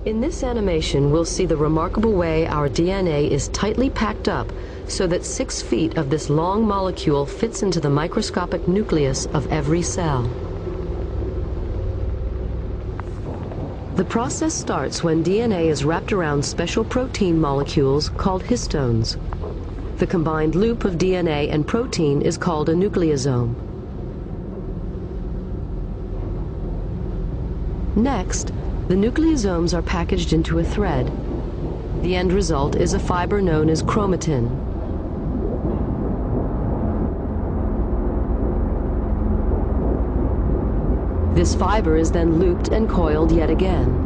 In this animation, we'll see the remarkable way our DNA is tightly packed up so that 6 feet of this long molecule fits into the microscopic nucleus of every cell. The process starts when DNA is wrapped around special protein molecules called histones. The combined loop of DNA and protein is called a nucleosome. Next, the nucleosomes are packaged into a thread. The end result is a fiber known as chromatin. This fiber is then looped and coiled yet again.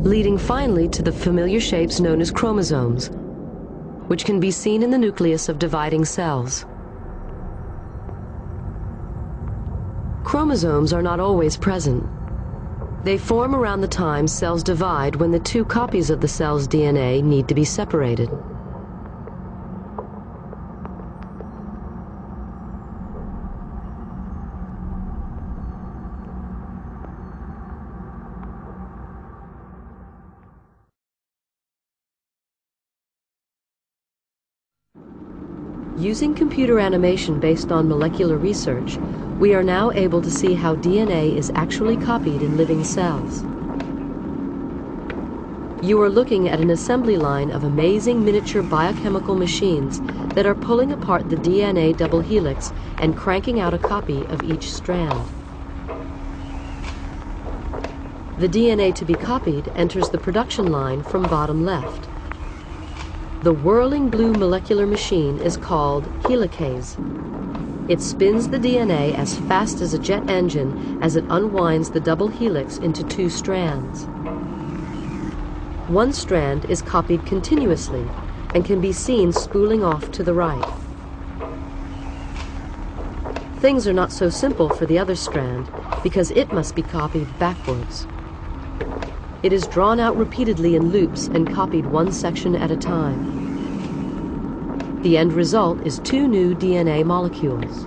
Leading finally to the familiar shapes known as chromosomes, which can be seen in the nucleus of dividing cells. Chromosomes are not always present. They form around the time cells divide when the 2 copies of the cell's DNA need to be separated. Using computer animation based on molecular research, we are now able to see how DNA is actually copied in living cells. You are looking at an assembly line of amazing miniature biochemical machines that are pulling apart the DNA double helix and cranking out a copy of each strand. The DNA to be copied enters the production line from bottom left. The whirling blue molecular machine is called helicase. It spins the DNA as fast as a jet engine as it unwinds the double helix into 2 strands. One strand is copied continuously and can be seen spooling off to the right. Things are not so simple for the other strand because it must be copied backwards. It is drawn out repeatedly in loops and copied one section at a time. The end result is 2 new DNA molecules.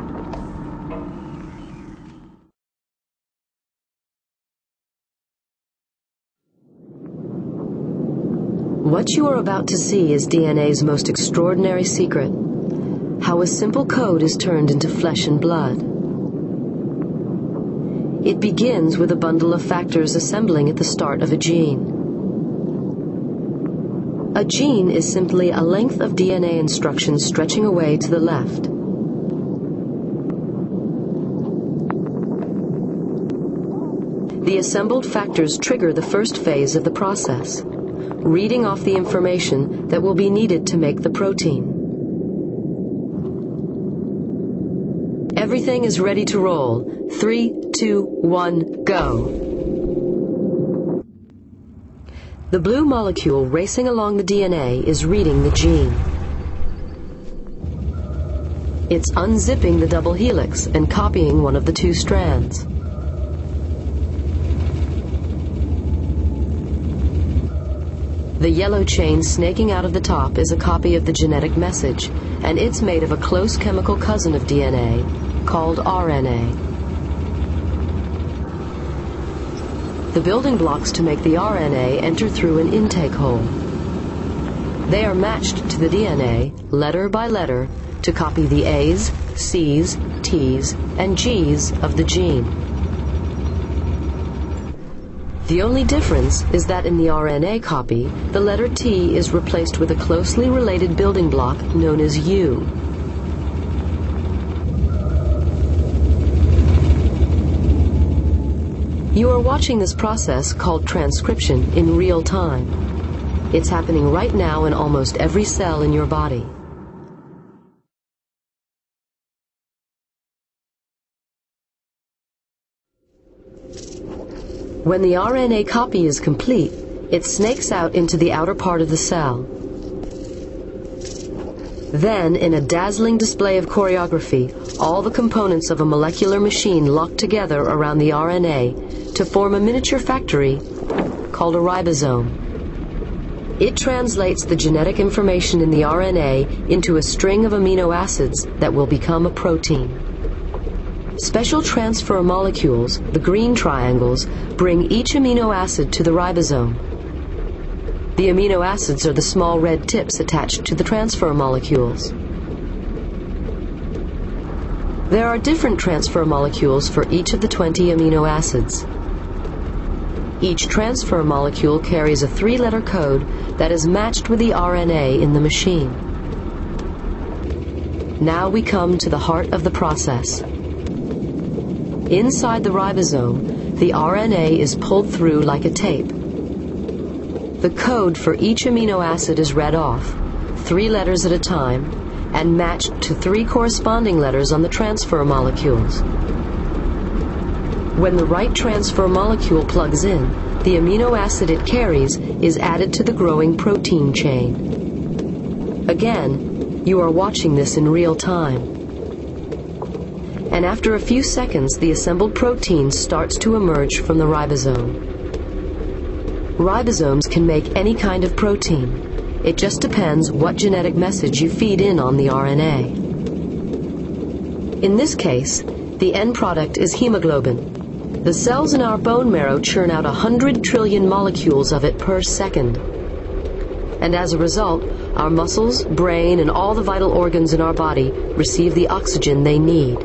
What you are about to see is DNA's most extraordinary secret: how a simple code is turned into flesh and blood. It begins with a bundle of factors assembling at the start of a gene. A gene is simply a length of DNA instructions stretching away to the left. The assembled factors trigger the first phase of the process, reading off the information that will be needed to make the protein. Everything is ready to roll. 3, 2, 1, go. The blue molecule racing along the DNA is reading the gene. It's unzipping the double helix and copying one of the 2 strands. The yellow chain snaking out of the top is a copy of the genetic message, and it's made of a close chemical cousin of DNA called RNA. The building blocks to make the RNA enter through an intake hole. They are matched to the DNA, letter by letter, to copy the A's, C's, T's, and G's of the gene. The only difference is that in the RNA copy, the letter T is replaced with a closely related building block known as U. You are watching this process, called transcription, in real time. It's happening right now in almost every cell in your body. When the RNA copy is complete, it snakes out into the outer part of the cell. Then, in a dazzling display of choreography, all the components of a molecular machine lock together around the RNA to form a miniature factory called a ribosome. It translates the genetic information in the RNA into a string of amino acids that will become a protein. Special transfer molecules, the green triangles, bring each amino acid to the ribosome. The amino acids are the small red tips attached to the transfer molecules. There are different transfer molecules for each of the 20 amino acids. Each transfer molecule carries a 3-letter code that is matched with the RNA in the machine. Now we come to the heart of the process. Inside the ribosome, the RNA is pulled through like a tape. The code for each amino acid is read off, 3 letters at a time, and matched to 3 corresponding letters on the transfer molecules. When the right transfer molecule plugs in, the amino acid it carries is added to the growing protein chain. Again, you are watching this in real time. And after a few seconds, the assembled protein starts to emerge from the ribosome. Ribosomes can make any kind of protein. It just depends what genetic message you feed in on the RNA. In this case, the end product is hemoglobin. The cells in our bone marrow churn out 100 trillion molecules of it per second. And as a result, our muscles, brain, and all the vital organs in our body receive the oxygen they need.